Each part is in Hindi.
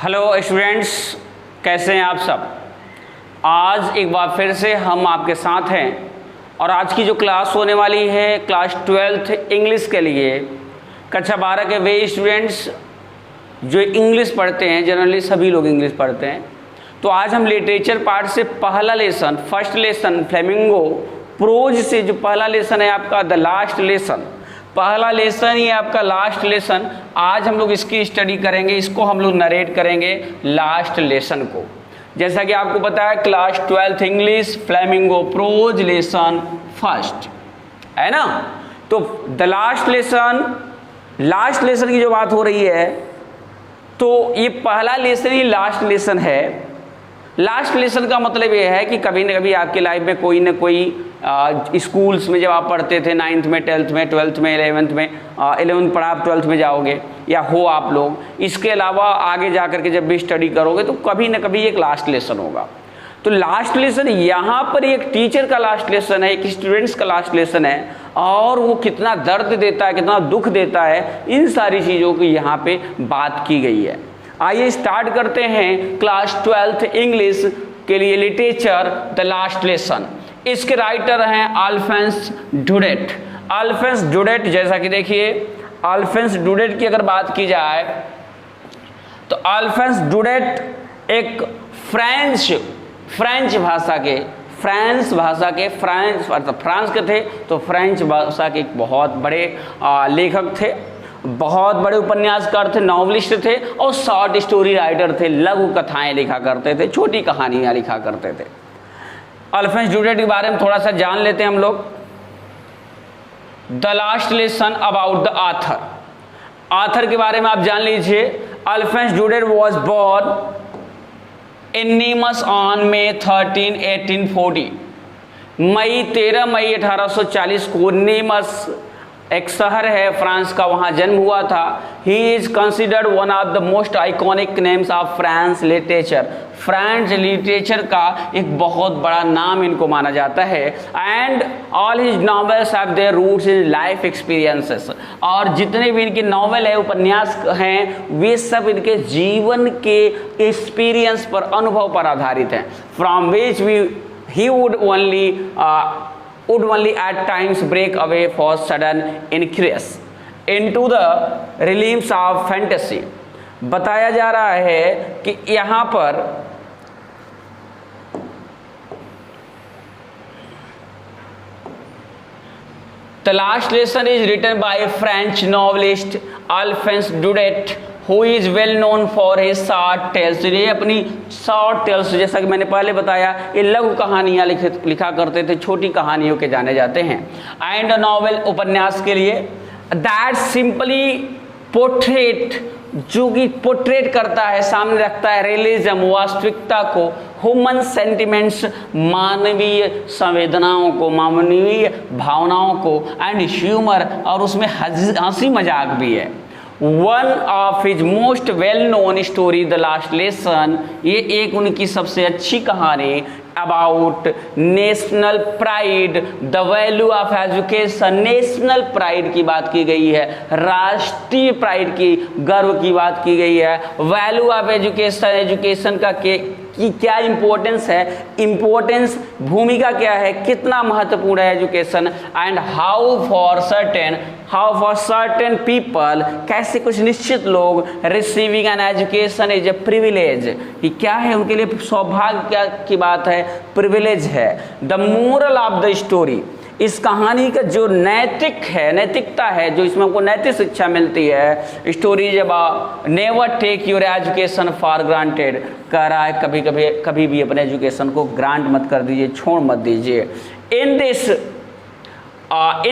हेलो स्टूडेंट्स, कैसे हैं आप सब। आज एक बार फिर से हम आपके साथ हैं और आज की जो क्लास होने वाली है क्लास 12th इंग्लिश के लिए कक्षा 12 के वे स्टूडेंट्स जो इंग्लिश पढ़ते हैं, जनरली सभी लोग इंग्लिश पढ़ते हैं। तो आज हम लिटरेचर पार्ट से पहला lesson, first lesson flamingo prose से जो पहला लेसन है आपका द लास्ट लेसन, पहला लेसन ही आपका लास्ट लेसन, आज हम लोग इसकी स्टडी करेंगे। इसको हम लोग नरेट करेंगे लास्ट लेसन को। जैसा कि आपको पता है class 12th English flamingo prose lesson first है ना। तो the last lesson, last lesson की जो बात हो रही है तो ये पहला लेसन ही लास्ट लेसन है। लास्ट लेसन का मतलब ये है कि कभी न कभी आपकी लाइफ में कोई ना कोई स्कूल्स में जब आप पढ़ते थे 9th में, 10th में, 12th में, 11th में, 11th पढ़ा आप 12th में जाओगे या हो आप लोग, इसके अलावा आगे जा कर के जब भी स्टडी करोगे तो कभी ना कभी एक लास्ट लेसन होगा। तो लास्ट लेसन यहाँ पर एक टीचर का लास्ट लेसन है, एक स्टूडेंट्स का लास्ट लेसन है और वो कितना दर्द देता है, कितना दुख देता है, इन सारी चीज़ों की यहाँ पे बात की गई है। आइए स्टार्ट करते हैं क्लास 12th इंग्लिश के लिए लिटरेचर द लास्ट लेसन। इसके राइटर हैं अल्फोंस ड्यूडेट। अल्फोंस ड्यूडेट, जैसा कि देखिए अल्फोंस ड्यूडेट की अगर बात की जाए तो अल्फोंस ड्यूडेट एक फ्रेंच भाषा के फ्रांस के थे, तो फ्रेंच भाषा के एक बहुत बड़े लेखक थे, बहुत बड़े उपन्यासकार थे, नॉवलिस्ट थे और शॉर्ट स्टोरी राइटर थे। लघु कथाएं लिखा करते थे, छोटी कहानियां लिखा करते थे। अल्फोंस ड्यूडेट के बारे में थोड़ा सा जान लेते हैं हम लोग। The last lesson about the author, author के बारे में आप जान लीजिए। Alphonse Daudet was born in Nimes on May 13, 1840। मई 13 मई 1840 को नीमस एक शहर है फ्रांस का, वहाँ जन्म हुआ था। He is considered one of the most iconic names of France literature. French literature का एक बहुत बड़ा नाम इनको माना जाता है। And all his novels have their roots in life experiences. और जितने भी इनके नॉवेल है, उपन्यास हैं, वे सब इनके जीवन के एक्सपीरियंस पर, अनुभव पर आधारित हैं। From which he would only at times break away for sudden ingress into the realms of fantasy। बताया जा रहा है कि यहाँ पर The last lesson is written by French novelist Alphonse Daudet, who is well known for his short tales। ये अपनी शॉर्ट टेल्स, जैसा कि मैंने पहले बताया, ये लघु कहानियाँ लिखा करते थे, छोटी कहानियों के जाने जाते हैं। एंड नॉवेल, उपन्यास के लिए। दैट सिंपली पोर्ट्रेट, जो कि पोर्ट्रेट करता है, सामने रखता है रियलिज्म, वास्तविकता को, ह्यूमन सेंटिमेंट्स, मानवीय संवेदनाओं को, मानवीय भावनाओं को, एंड ह्यूमर, और उसमें हंसी मजाक भी है। One of his most well known story the last lesson, ये एक उनकी सबसे अच्छी कहानी about national pride, the value of education. National pride की बात की गई है, राष्ट्रीय प्राइड की, गर्व की बात की गई है। वैल्यू ऑफ एजुकेशन, एजुकेशन का कि क्या इम्पोर्टेंस है, इम्पोर्टेंस, भूमिका क्या है, कितना महत्वपूर्ण है education. And how for certain people, कैसे कुछ निश्चित लोग, receiving an education is a privilege, कि क्या है उनके लिए सौभाग्य की बात है, प्रिविलेज है। The moral of the story, इस कहानी का जो नैतिकता है, जो इसमें हमको नैतिक शिक्षा मिलती है, स्टोरी जब never take your education for granted, कह रहा है कभी भी अपने एजुकेशन को ग्रांट मत कर दीजिए, छोड़ मत दीजिए। इन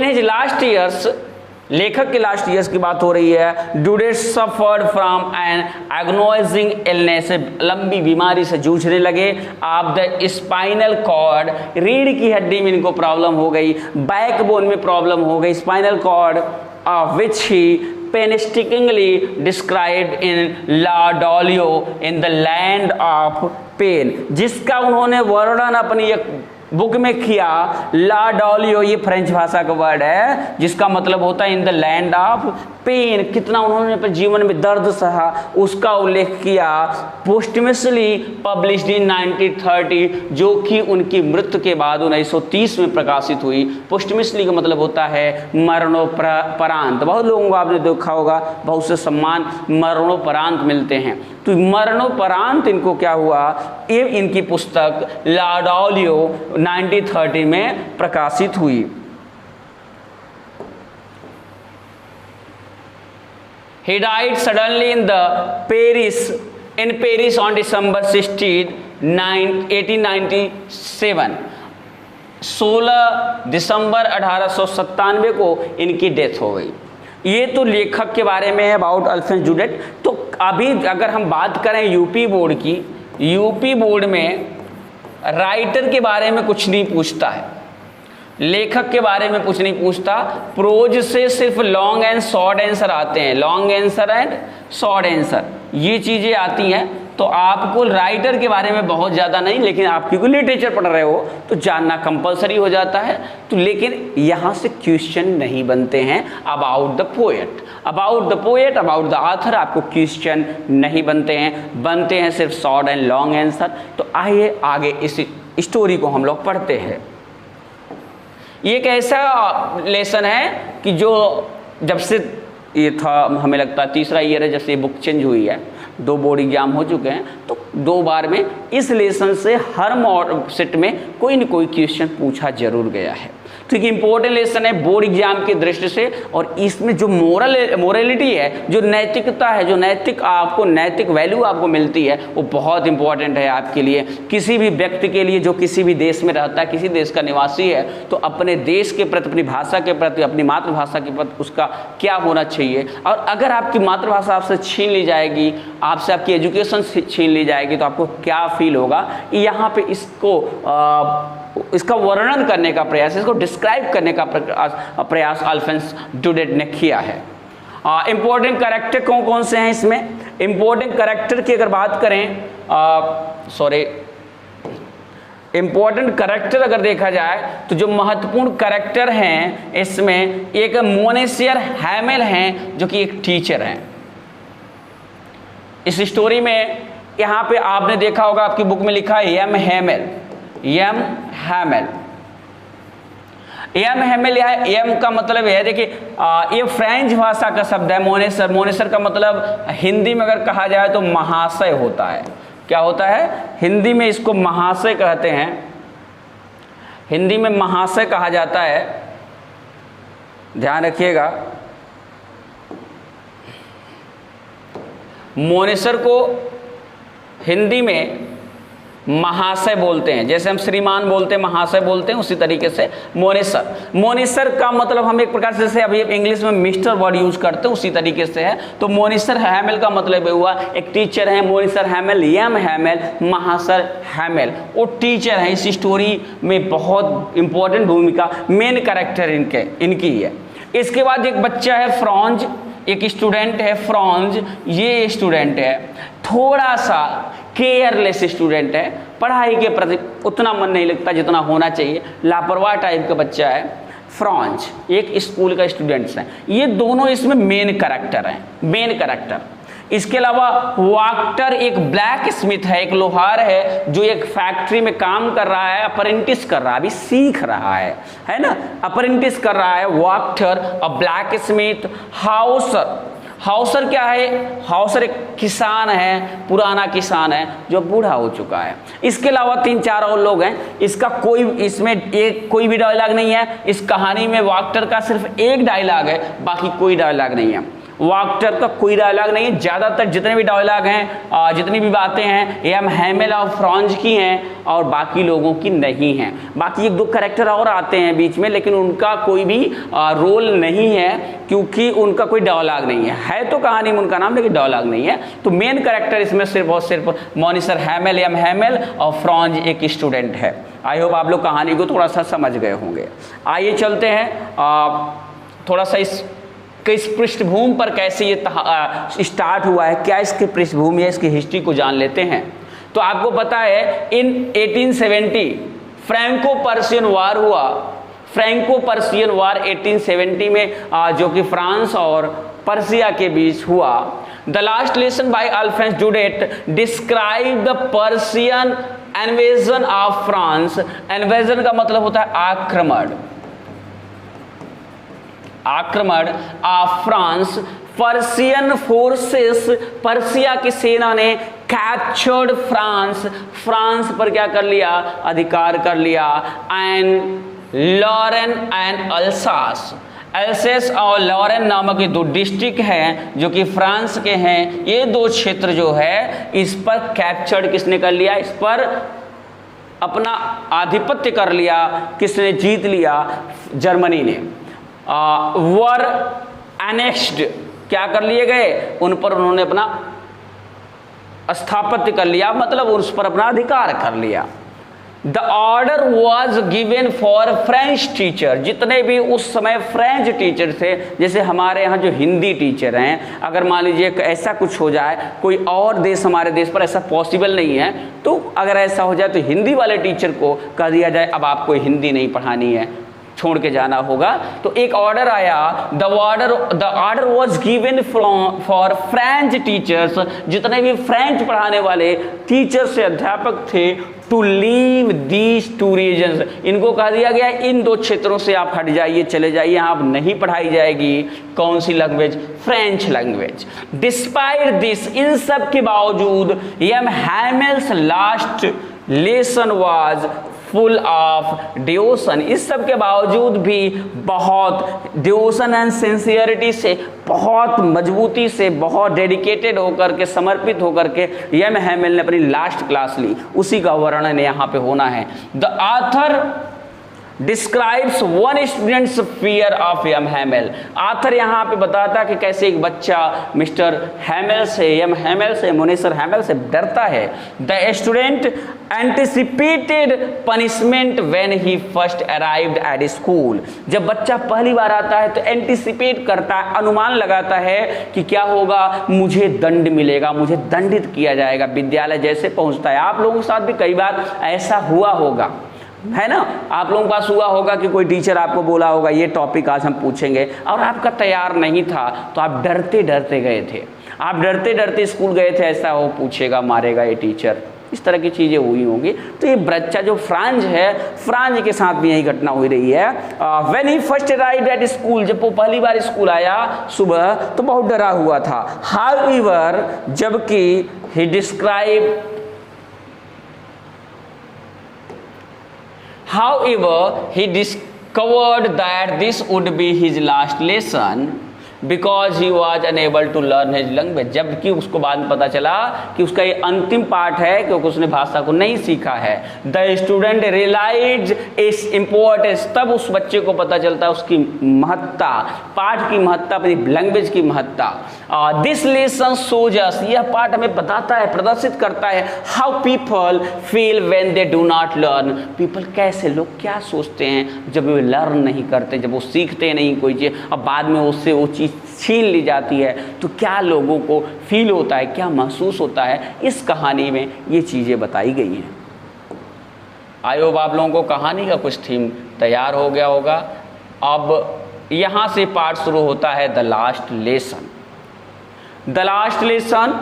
हिज लास्ट ईयर्स, लेखक के लास्ट ईयर्स की बात हो रही है। Daudet suffered from an agonizing illness, लंबी बीमारी से जूझने लगे। ऑफ द स्पाइनल कॉर्ड, रीढ़ की हड्डी में इनको प्रॉब्लम हो गई, बैकबोन में प्रॉब्लम हो गई, spinal cord, of which he painstakingly described in La Dolio in the Land of Pain, जिसका उन्होंने वर्णन अपनी एक बुक में किया। ला डॉलियो ये फ्रेंच भाषा का वर्ड है जिसका मतलब होता है in the land of pain, कितना उन्होंने अपने जीवन में दर्द सहा, उसका उल्लेख किया। पोस्टमसली पब्लिश्ड इन 1930, जो कि उनकी मृत्यु के बाद 1930 में प्रकाशित हुई। पोस्टमसली का मतलब होता है मरणोपरांत। बहुत लोगों को आपने देखा होगा, बहुत से सम्मान मरणोपरांत मिलते हैं, तो मरणोपरांत इनको क्या हुआ, ये इनकी पुस्तक लाडोलियो 1930 में प्रकाशित हुई। He died suddenly in Paris on December 16, 1897। 16 दिसंबर 1897 को इनकी डेथ हो गई। ये तो लेखक के बारे में है, अबाउट अल्फ्रेड जूडेट। तो अभी अगर हम बात करें यूपी बोर्ड की, यूपी बोर्ड में राइटर के बारे में कुछ नहीं पूछता है, लेखक के बारे में कुछ नहीं पूछता। प्रोज से सिर्फ लॉन्ग एंड शॉर्ट आंसर आते हैं, long answer and short answer, ये चीज़ें आती हैं। तो आपको राइटर के बारे में बहुत ज़्यादा नहीं, लेकिन आप क्योंकि लिटरेचर पढ़ रहे हो तो जानना कंपलसरी हो जाता है। तो लेकिन यहाँ से क्वेश्चन नहीं बनते हैं about the poet, about the poet, about the author, आपको क्वेश्चन नहीं बनते हैं, बनते हैं सिर्फ शॉर्ट एंड लॉन्ग आंसर। तो आइए आगे इस स्टोरी को हम लोग पढ़ते हैं। ये एक ऐसा लेसन है कि जो जब से ये था, हमें लगता है तीसरा ईयर है जब से ये बुक चेंज हुई है, 2 बोर्ड एग्जाम हो चुके हैं, तो 2 बार में इस लेसन से हर सेट में कोई न कोई क्वेश्चन पूछा जरूर गया है। तो एक इम्पोर्टेंट लेसन है बोर्ड एग्जाम की दृष्टि से, और इसमें जो मोरलिटी है, जो नैतिकता है, जो नैतिक वैल्यू आपको मिलती है, वो बहुत इंपॉर्टेंट है आपके लिए। किसी भी व्यक्ति के लिए जो किसी भी देश में रहता है, किसी देश का निवासी है, तो अपने देश के प्रति, अपनी भाषा के प्रति, अपनी मातृभाषा के प्रति उसका क्या होना चाहिए। और अगर आपकी मातृभाषा आपसे छीन ली जाएगी, आपसे आपकी एजुकेशन छीन ली जाएगी, तो आपको क्या फील होगा। यहाँ पे इसका वर्णन करने का प्रयास, इसको डिस्क्राइब करने का प्रयास अल्फ्रेड जूडेट ने किया है। इंपॉर्टेंट कैरेक्टर कौन कौन से हैं इसमें? इंपॉर्टेंट कैरेक्टर की अगर बात करें, इंपॉर्टेंट कैरेक्टर अगर देखा जाए तो जो महत्वपूर्ण कैरेक्टर हैं इसमें, एक मोनेसियर हैमेल हैं जो कि एक टीचर हैं। इस स्टोरी में यहाँ पे आपने देखा होगा, आपकी बुक में लिखा है M Hamel, M Hamel. M Hamel, M का मतलब है, देखिए ये फ्रेंच भाषा का शब्द है मोनेसर। मोनेसर का मतलब हिंदी में अगर कहा जाए तो महाशय होता है। क्या होता है? हिंदी में इसको महाशय कहते हैं, हिंदी में महाशय कहा जाता है, ध्यान रखिएगा। मोनेसर को हिंदी में महाशय बोलते हैं, जैसे हम श्रीमान बोलते हैं, महाशय बोलते हैं, उसी तरीके से मोनेसर। मोनेसर का मतलब हम एक प्रकार से, जैसे अभी इंग्लिश में मिस्टर वर्ड यूज करते हैं, उसी तरीके से है। तो मोनेसर हैमेल का मतलब हुआ एक टीचर है, मोनेसर हैमेल, एम हैमेल, महाशय हैमेल, वो टीचर है। इस स्टोरी में बहुत इंपॉर्टेंट भूमिका, मेन कैरेक्टर इनकी है। इसके बाद एक बच्चा है फ्रांज, एक स्टूडेंट है फ्रांज। ये स्टूडेंट है थोड़ा सा केयरलेस स्टूडेंट है, पढ़ाई के प्रति उतना मन नहीं लगता जितना होना चाहिए, लापरवाह टाइप का बच्चा है फ्रांज, एक स्कूल का स्टूडेंट्स हैं। ये दोनों इसमें मेन कैरेक्टर हैं, मेन कैरेक्टर। इसके अलावा वाक्टर एक ब्लैक स्मिथ है, एक लोहार है जो एक फैक्ट्री में काम कर रहा है, अप्रेंटिस कर रहा है, अभी सीख रहा है ना, अप्रेंटिस कर रहा है वाक्टर। और ब्लैक स्मिथ, हाउसर क्या है? हाउसर एक किसान है, पुराना किसान है जो बूढ़ा हो चुका है। इसके अलावा 3-4 और लोग हैं। इसका कोई भी डायलॉग नहीं है इस कहानी में। वाक्टर का सिर्फ एक डायलॉग है, बाकी कोई डायलॉग नहीं है। वाक्टर का कोई डायलॉग नहीं है। ज़्यादातर जितने भी डायलॉग हैं, जितनी भी बातें हैं, एम हैमेल और फ्रांज की हैं और बाकी लोगों की नहीं हैं। बाकी 1-2 कैरेक्टर और आते हैं बीच में, लेकिन उनका कोई भी रोल नहीं है क्योंकि उनका कोई डायलॉग नहीं है तो कहानी में उनका नाम, लेकिन डायलॉग नहीं है। तो मेन कैरेक्टर इसमें सिर्फ और सिर्फ मोनेसर हैमेल, एम हैमेल और फ्रांज एक स्टूडेंट है। आई होप आप लोग कहानी को थोड़ा सा समझ गए होंगे। आइए चलते हैं थोड़ा सा इस पृष्ठभूमि पर कैसे ये स्टार्ट हुआ है, क्या इसकी पृष्ठभूमि है, इसकी हिस्ट्री को जान लेते हैं। तो आपको पता है इन 1870 फ्रैंको पर्शियन वार हुआ। फ्रैंको पर्शियन वार 1870 में जो कि फ्रांस और पर्सिया के बीच हुआ। The last lesson by Alphonse Daudet describe the Persian invasion of France. Invasion का मतलब होता है आक्रमण, आक्रमण of France. Persian forces, Persia की सेना ने कैप्चर्ड फ्रांस, फ्रांस पर क्या कर लिया, अधिकार कर लिया। And Lorraine and Alsace, Alsace और लॉरेन नामक ये दो डिस्ट्रिक्ट हैं जो कि फ्रांस के हैं, ये दो क्षेत्र जो है इस पर कैप्चर्ड किसने कर लिया, इस पर अपना आधिपत्य कर लिया, किसने जीत लिया, जर्मनी ने। वर एनेक्स्ड, क्या कर लिए गए, उन पर उन्होंने अपना स्थापित कर लिया, मतलब उस पर अपना अधिकार कर लिया। The order was given for French teacher, जितने भी उस समय फ्रेंच टीचर थे, जैसे हमारे यहाँ जो हिंदी टीचर हैं, अगर मान लीजिए ऐसा कुछ हो जाए, कोई और देश हमारे देश पर ऐसा पॉसिबल नहीं है, तो अगर ऐसा हो जाए तो हिंदी वाले टीचर को कह दिया जाए अब आपको हिंदी नहीं पढ़ानी है, छोड़ के जाना होगा। तो एक ऑर्डर आया, the order was given for French teachers, जितने भी फ्रेंच पढ़ाने वाले टीचर से अध्यापक थे, to leave these two regions, इनको कह दिया गया इन दो क्षेत्रों से आप हट जाइए, चले जाइए, यहाँ अब नहीं पढ़ाई जाएगी। कौन सी language, French language. Despite this, इन सब के बावजूद M Hamel's last lesson was full of devotion, इस सब के बावजूद भी बहुत डिवोशन एंड सिंसियरिटी से, बहुत मजबूती से, बहुत डेडिकेटेड होकर के, समर्पित होकर के एम हैमेल ने अपनी लास्ट क्लास ली, उसी का वर्णन यहाँ पे होना है। The author describes one student's fear of M Hamel, author यहाँ पे बताता कि कैसे एक बच्चा मिस्टर हैमेल से, एम हैमेल से, मुनीसर हैमेल से डरता है। The student anticipated punishment when he first arrived at school, जब बच्चा पहली बार आता है तो एंटिसिपेट करता है, अनुमान लगाता है कि क्या होगा, मुझे दंड मिलेगा, मुझे दंडित किया जाएगा विद्यालय जैसे पहुंचता है। आप लोगों के साथ भी कई बार ऐसा हुआ होगा, है ना, आप लोगों के पास हुआ होगा कि कोई टीचर आपको बोला होगा ये टॉपिक आज हम पूछेंगे, और आपका तैयार नहीं था, तो आप डरते डरते गए थे, आप डरते डरते स्कूल गए थे, ऐसा वो पूछेगा, मारेगा ये टीचर, इस तरह की चीज़ें हुई होंगी। तो ये बच्चा जो फ्रांज है, फ्रांज के साथ भी यही घटना हुई रही है। When he first arrived at school, जब वो पहली बार स्कूल आया सुबह तो बहुत डरा हुआ था। हाउएवर, जबकि ही describe However, he discovered that this would be his last lesson because he was unable to learn his language, जबकि उसको बाद में पता चला कि उसका ये अंतिम पाठ है क्योंकि उसने भाषा को नहीं सीखा है। The student realized its importance, तब उस बच्चे को पता चलता है उसकी महत्ता, पाठ की महत्ता, अपनी लैंग्वेज की महत्ता। This lesson shows us, यह पाठ हमें बताता है, प्रदर्शित करता है how people feel when they do not learn, people कैसे, लोग क्या सोचते हैं जब वे लर्न नहीं करते, जब वो सीखते नहीं कोई चीज़, अब बाद में उससे वो चीज़ छीन ली जाती है, तो क्या लोगों को फील होता है, क्या महसूस होता है। इस कहानी में ये चीज़ें बताई गई हैं। आई होप आप लोगों को कहानी का कुछ थीम तैयार हो गया होगा। अब यहाँ से पार्ट शुरू होता है the last lesson. The last lesson,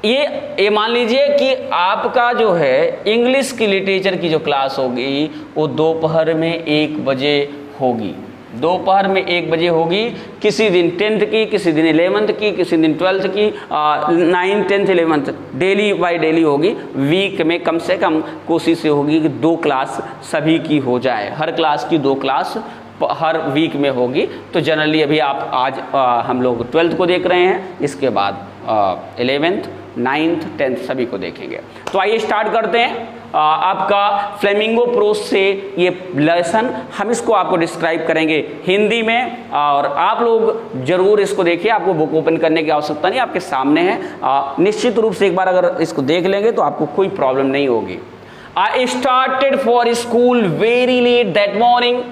ये मान लीजिए कि आपका जो है इंग्लिश की लिटरेचर की जो क्लास होगी वो दोपहर में 1 बजे होगी, दोपहर में 1 बजे होगी। किसी दिन 10th की, किसी दिन 11th की, किसी दिन 12th की, 9th 10th 11th daily by daily होगी। वीक में कम से कम कोशिश होगी कि 2 क्लास सभी की हो जाए, हर क्लास की 2 क्लास हर वीक में होगी। तो जनरली अभी आप आज हम लोग 12th को देख रहे हैं, इसके बाद 11th 9th 10th सभी को देखेंगे। तो आइए स्टार्ट करते हैं। आपका फ्लेमिंगो प्रोज से ये लेसन, हम इसको आपको डिस्क्राइब करेंगे हिंदी में, और आप लोग जरूर इसको देखिए, आपको बुक ओपन करने की आवश्यकता नहीं, आपके सामने है। निश्चित रूप से एक बार अगर इसको देख लेंगे तो आपको कोई प्रॉब्लम नहीं होगी। I started for school very let that morning.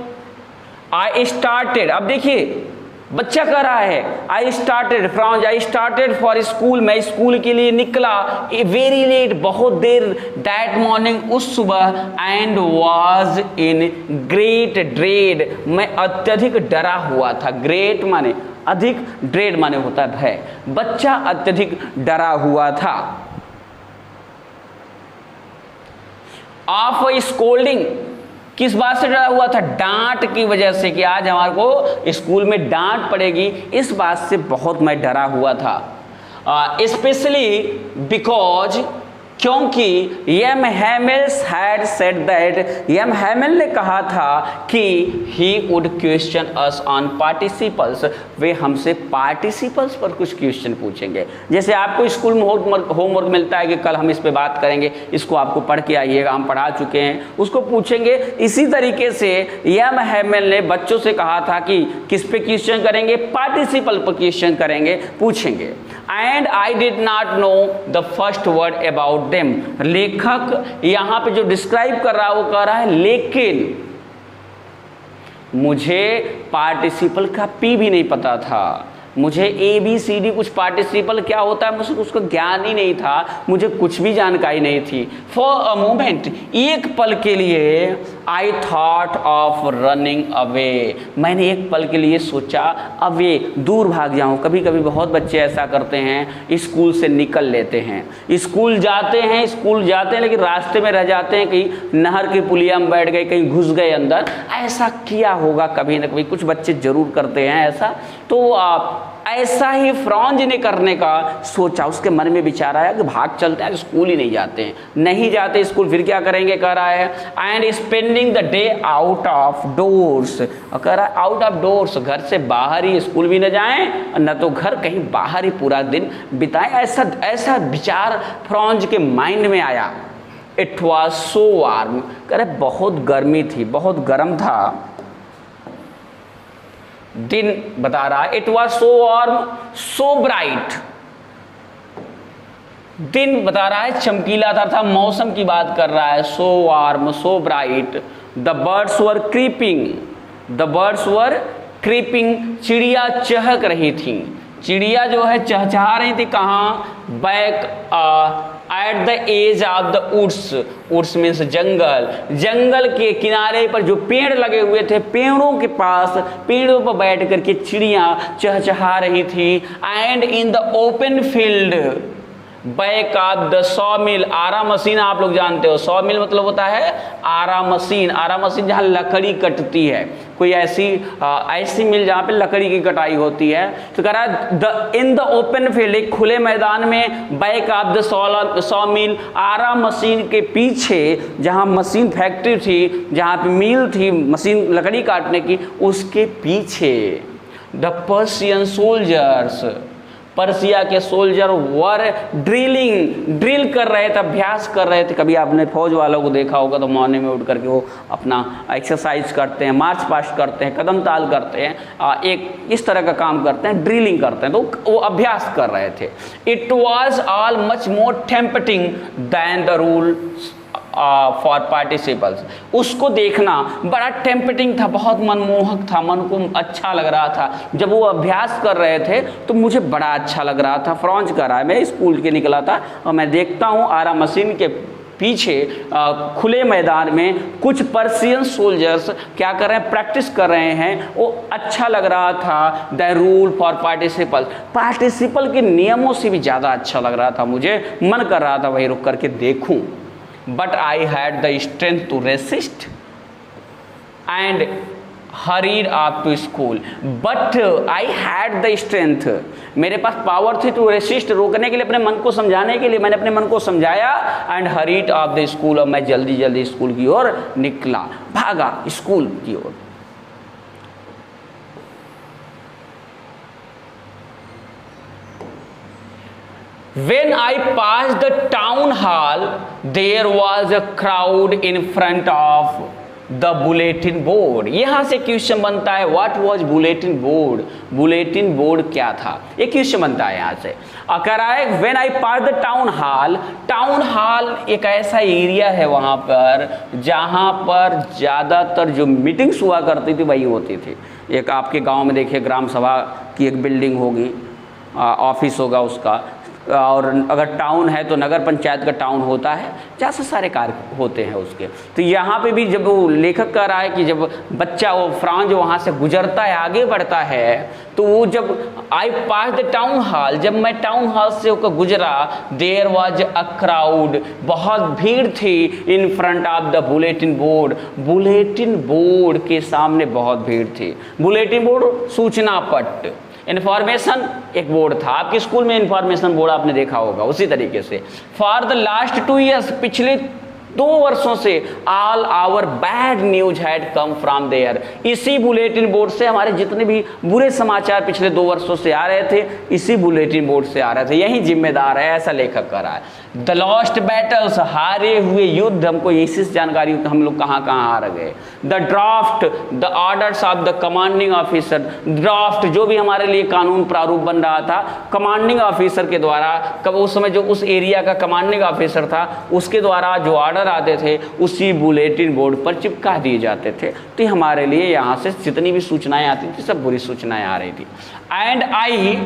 I started, अब देखिए बच्चा कह रहा है I started from, I started for school, मैं स्कूल के लिए निकला, वेरी लेट, बहुत देर, दैट मॉर्निंग, उस सुबह, and was in great dread, मैं अत्यधिक डरा हुआ था। ग्रेट माने अधिक, ड्रेड माने होता है भय, बच्चा अत्यधिक डरा हुआ था। ऑफ स्कोल्डिंग, किस बात से डरा हुआ था? डांट की वजह से, कि आज हमारे को स्कूल में डांट पड़ेगी, इस बात से बहुत मैं डरा हुआ था। स्पेशली बिकॉज, क्योंकि M Hamel's had said that, M Hamel ने कहा था कि he would question us on participles, वे हमसे पार्टिसिपल्स पर कुछ क्वेश्चन पूछेंगे। जैसे आपको स्कूल में होमवर्क मिलता है कि कल हम इस पे बात करेंगे, इसको आपको पढ़ के आइएगा, हम पढ़ा चुके हैं, उसको पूछेंगे। इसी तरीके से यम हैमिल ने बच्चों से कहा था कि किस पे क्वेश्चन करेंगे? पार्टिसिपल पर क्वेश्चन करेंगे, पूछेंगे। And I did not know the first word about them, लेखक यहां पे जो डिस्क्राइब कर रहा है वो कह रहा है लेकिन मुझे पार्टिसिपल का पी भी नहीं पता था, मुझे ABCD कुछ पार्टिसिपल क्या होता है मुझे उसका ज्ञान ही नहीं था, मुझे कुछ भी जानकारी नहीं थी। फॉर अ मोमेंट, एक पल के लिए, I thought of running away, मैंने एक पल के लिए सोचा अवे, दूर भाग जाऊं। कभी कभी बहुत बच्चे ऐसा करते हैं, स्कूल से निकल लेते हैं, स्कूल जाते हैं लेकिन रास्ते में रह जाते हैं, कहीं नहर की पुलिया में बैठ गए, कहीं घुस गए अंदर। ऐसा किया होगा कभी ना कभी, कुछ बच्चे जरूर करते हैं ऐसा। तो आप ऐसा ही फ्रॉन्ज ने करने का सोचा, उसके मन में विचार आया कि भाग चलते हैं, स्कूल ही नहीं जाते हैं, नहीं जाते स्कूल, फिर क्या करेंगे? कह रहा है and spending the day out of doors, कह रहा है आउट ऑफ डोर्स, घर से बाहर ही, स्कूल भी न जाएं न तो घर, कहीं बाहर ही पूरा दिन बिताएं। ऐसा विचार फ्रॉन्ज के माइंड में आया। इट वॉज सो वार्म, कह रहे बहुत गर्मी थी, बहुत गर्म था। दिन बता रहा है, it was so warm so bright, दिन बता रहा है चमकीला था, मौसम की बात कर रहा है। So warm so bright, the birds were creeping, the birds were creeping, चिड़िया चहक रही थी, चिड़िया जो है चहचहा रही थी। कहाँ? Back at the edge of the woods, woods means jungle, जंगल के किनारे पर जो पेड़ लगे हुए थे, पेड़ों के पास, पेड़ों पर बैठ करके चिड़िया चहचहा रही थी। And in the open field back of the saw mill, आरा मशीन आप लोग जानते हो, सॉ मिल मतलब होता है आरा मशीन, आरा मशीन जहाँ लकड़ी कटती है, कोई ऐसी मिल जहाँ पे लकड़ी की कटाई होती है। तो कह रहा है इन द ओपन फील्ड, एक खुले मैदान में, back of the saw mill, आरा मशीन के पीछे जहाँ मशीन फैक्ट्री थी, जहाँ पे मिल थी मशीन लकड़ी काटने की, उसके पीछे द पर्शियन सोल्जर्स, पर्सिया के सोल्जर वर ड्रिल कर रहे थे, अभ्यास कर रहे थे। कभी आपने फौज वालों को देखा होगा तो मॉर्निंग में उठ करके वो अपना एक्सरसाइज करते हैं, मार्च पास्ट करते हैं, कदम ताल करते हैं, एक इस तरह का काम करते हैं, ड्रिलिंग करते हैं, तो वो अभ्यास कर रहे थे। It was all much more tempting than the rule for participles, उसको देखना बड़ा टेम्पटिंग था, बहुत मनमोहक था, मन को अच्छा लग रहा था। जब वो अभ्यास कर रहे थे तो मुझे बड़ा अच्छा लग रहा था। फ्रॉन्ज कर रहा है, मैं स्कूल के निकला था और मैं देखता हूँ आरा मशीन के पीछे खुले मैदान में कुछ पर्शियन सोल्जर्स क्या कर रहे हैं? प्रैक्टिस कर रहे हैं। वो अच्छा लग रहा था। The rule for participle, participle के नियमों से भी ज़्यादा अच्छा लग रहा था मुझे, मन कर रहा था वहीं रुक करके देखूं। But I had the strength to resist and hurried up to school. But I had the strength, मेरे पास पावर थी to resist, रोकने के लिए, अपने मन को समझाने के लिए मैंने अपने मन को समझाया। and hurried up the school, और मैं जल्दी जल्दी स्कूल की ओर निकला, भागा स्कूल की ओर। When I passed the town hall, there was a crowd in front of the bulletin board. यहाँ से क्वेश्चन बनता है, what was bulletin board? bulletin board क्या था? ये क्वेश्चन बनता है यहाँ से। कह रहा है when I passed the town hall, town hall एक ऐसा एरिया है वहाँ पर जहाँ पर ज़्यादातर जो मीटिंग्स हुआ करती थी वही होती थी। एक आपके गांव में देखिए ग्राम सभा की एक बिल्डिंग होगी, ऑफिस होगा उसका, और अगर टाउन है तो नगर पंचायत का टाउन होता है, जैसे सारे कार्य होते हैं उसके। तो यहाँ पे भी जब वो लेखक कह रहा है कि जब बच्चा वो फ्रांज वहाँ से गुजरता है, आगे बढ़ता है, तो वो जब आई पास द टाउन हॉल, जब मैं टाउन हॉल से होकर गुजरा, देयर वाज अ क्राउड, बहुत भीड़ थी, in front of the bulletin board, bulletin board के सामने बहुत भीड़ थी। बुलेटिन बोर्ड सूचना पट, इन्फॉर्मेशन एक बोर्ड था, आपके स्कूल में इन्फॉर्मेशन बोर्ड आपने देखा होगा, उसी तरीके से। फॉर द लास्ट 2 ईयर्स, पिछले 2 वर्षों से, all our bad news had come from there, इसी बुलेटिन बोर्ड से हमारे जितने भी बुरे समाचार पिछले 2 वर्षों से आ रहे थे, इसी बुलेटिन बोर्ड से आ रहे थे, यही जिम्मेदार है, ऐसा लेखक कर रहा है। द लॉस्ट बैटल्स, हारे हुए युद्ध, हमको इसी जानकारी हम लोग कहाँ कहाँ हार गए। The draft, the orders of the commanding officer, draft जो भी हमारे लिए कानून प्रारूप बन रहा था, कमांडिंग ऑफिसर के द्वारा, कब उस समय जो उस एरिया का कमांडिंग ऑफिसर था उसके द्वारा जो ऑर्डर आते थे उसी बुलेटिन बोर्ड पर चिपका दिए जाते थे। तो हमारे लिए यहाँ से जितनी भी सूचनाएं आती थी सब बुरी सूचनाएं आ रही थी। एंड आई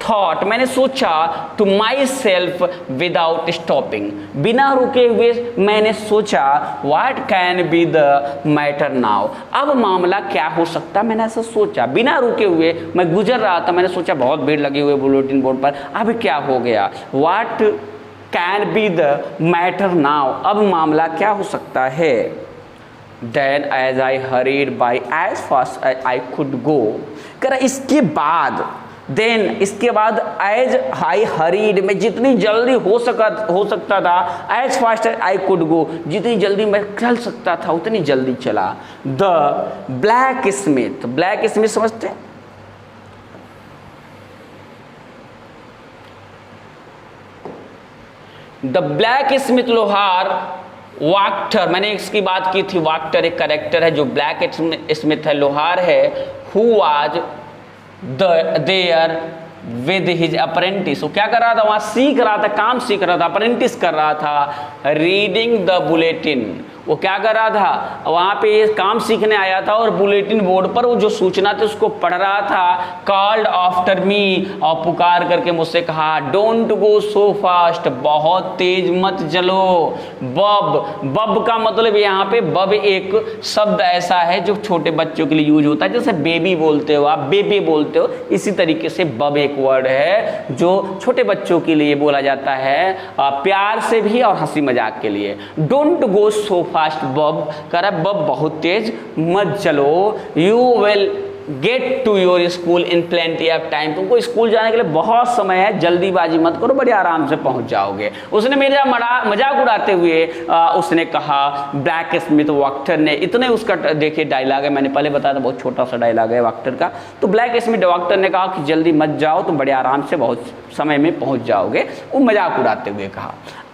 थॉट, मैंने सोचा, to myself without stopping, बिना रुके हुए मैंने सोचा, what can be the matter now, अब मामला क्या हो सकता, मैंने ऐसा सोचा, बिना रुके हुए मैं गुजर रहा था, मैंने सोचा बहुत भीड़ लगी हुई बुलेटिन बोर्ड पर, अब क्या हो गया, what can be the matter now, अब मामला क्या हो सकता है। Then as I hurried by as fast as I could go, कर इसके बाद, देन इसके बाद एज आई हरीड, मैं जितनी जल्दी हो सकता था, as fast as I could go, जितनी जल्दी मैं चल सकता था उतनी जल्दी चला। The blacksmith, blacksmith समझते हैं, द ब्लैक स्मिथ लोहार, वाक्टर, मैंने इसकी बात की थी, वाक्टर एक करेक्टर है जो ब्लैक स्मिथ है, लोहार है, who was there with his apprentice, वो क्या कर रहा था, वहां सीख रहा था, काम सीख रहा था, अप्रेंटिस कर रहा था, रीडिंग द बुलेटिन, वो क्या कर रहा था, वहां पे ये काम सीखने आया था और बुलेटिन बोर्ड पर वो जो सूचना थी उसको पढ़ रहा था। कॉल्ड आफ्टर मी, और पुकार करके मुझसे कहा, डोंट गो सो फास्ट, बहुत तेज मत चलो। बब, बब का मतलब यहाँ पे, बब एक शब्द ऐसा है जो छोटे बच्चों के लिए यूज होता है, जैसे बेबी बोलते हो आप, बेबी बोलते हो, इसी तरीके से बब एक वर्ड है जो छोटे बच्चों के लिए बोला जाता है, प्यार से भी और हंसी मजाक के लिए। डोंट गो सो फास्ट बब, कर बब बहुत तेज मत चलो, you will get to your school in plenty of time, तुमको स्कूल जाने के लिए बहुत समय है, जल्दीबाजी मत करो, बड़े आराम से पहुंच जाओगे। उसने मेरा मजाक उड़ाते हुए उसने कहा, ब्लैक स्मिथ वाक्टर ने, इतने उसका देखिए डायलॉग है, मैंने पहले बताया था बहुत छोटा सा डायलॉग है वाक्टर का। तो ब्लैक स्मिथ वाक्टर ने कहा कि जल्दी मत जाओ, तुम बड़े आराम से बहुत समय में पहुंच जाओगे, वो मजाक उड़ाते हुए कहा।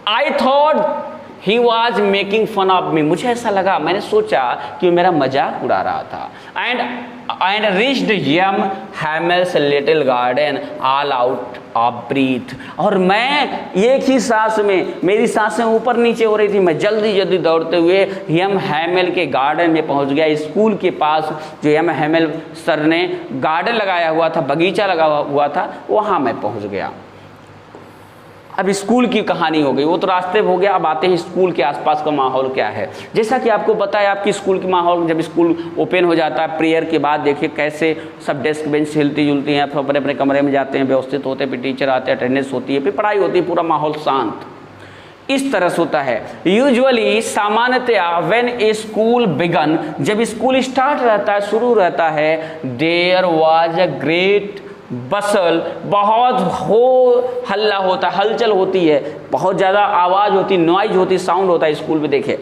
I thought he was making fun of me, मुझे ऐसा लगा, मैंने सोचा कि मेरा मजाक उड़ा रहा था। And reached M Hamel's little garden all out of breath, और मैं एक ही सांस में, मेरी सांसें ऊपर नीचे हो रही थी, मैं जल्दी जल्दी दौड़ते हुए यम हैमेल के गार्डन में पहुंच गया, स्कूल के पास जो यम हैमेल सर ने गार्डन लगाया हुआ था, बगीचा लगा हुआ था, वहाँ मैं पहुँच गया। अब स्कूल की कहानी हो गई, वो तो रास्ते हो गया, अब आते हैं स्कूल के आसपास का माहौल क्या है। जैसा कि आपको पता है, आपकी स्कूल की माहौल, जब स्कूल ओपन हो जाता है प्रेयर के बाद, देखिए कैसे सब डेस्क बेंच हिलती जुलती हैं, फिर अपने अपने कमरे में जाते हैं, व्यवस्थित होते हैं, फिर टीचर आते हैं, अटेंडेंस होती है, फिर पढ़ाई होती है, पूरा माहौल शांत इस तरह से होता है। यूजुअली, सामान्यतया, व्हेन ए स्कूल बिगन, जब स्कूल स्टार्ट रहता है, शुरू रहता है, देयर वाज अ ग्रेट बसल, बहुत हो हल्ला होता, हलचल होती है, बहुत ज़्यादा आवाज़ होती, नॉइज होती, साउंड होता है स्कूल में, देखे,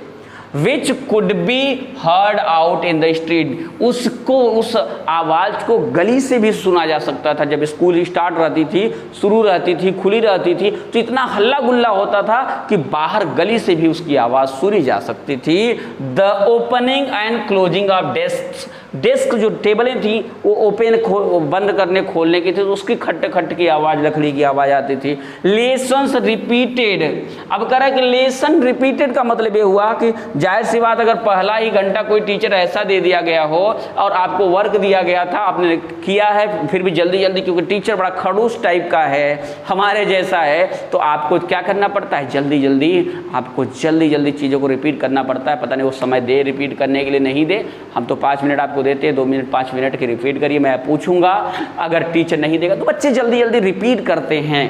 which could be heard out in the street, उसको, उस आवाज़ को गली से भी सुना जा सकता था। जब स्कूल स्टार्ट रहती थी, शुरू रहती थी, खुली रहती थी, तो इतना हल्ला गुल्ला होता था कि बाहर गली से भी उसकी आवाज़ सुनी जा सकती थी। The opening and closing of desk desk जो टेबलें थी वो बंद करने खोलने की थी तो उसकी खट खट की आवाज़, लकड़ी की आवाज़ आती थी। लेसन्स रिपीटेड, अब कह रहा है कि लेसन रिपीटेड का मतलब ये हुआ कि जाहिर सी बात अगर पहला ही घंटा कोई टीचर ऐसा दे दिया गया हो और आपको वर्क दिया गया था, आपने किया है फिर भी जल्दी जल्दी, क्योंकि टीचर बड़ा खड़ूस टाइप का है, हमारे जैसा है, तो आपको क्या करना पड़ता है, जल्दी जल्दी आपको जल्दी जल्दी चीज़ों को रिपीट करना पड़ता है। पता नहीं वो समय दे रिपीट करने के लिए नहीं दे, हम तो 5 मिनट आपको देते हैं, 2 मिनट 5 मिनट की रिपीट करिए, मैं पूछूंगा, अगर टीचर नहीं देगा तो बच्चे जल्दी जल्दी रिपीट करते हैं।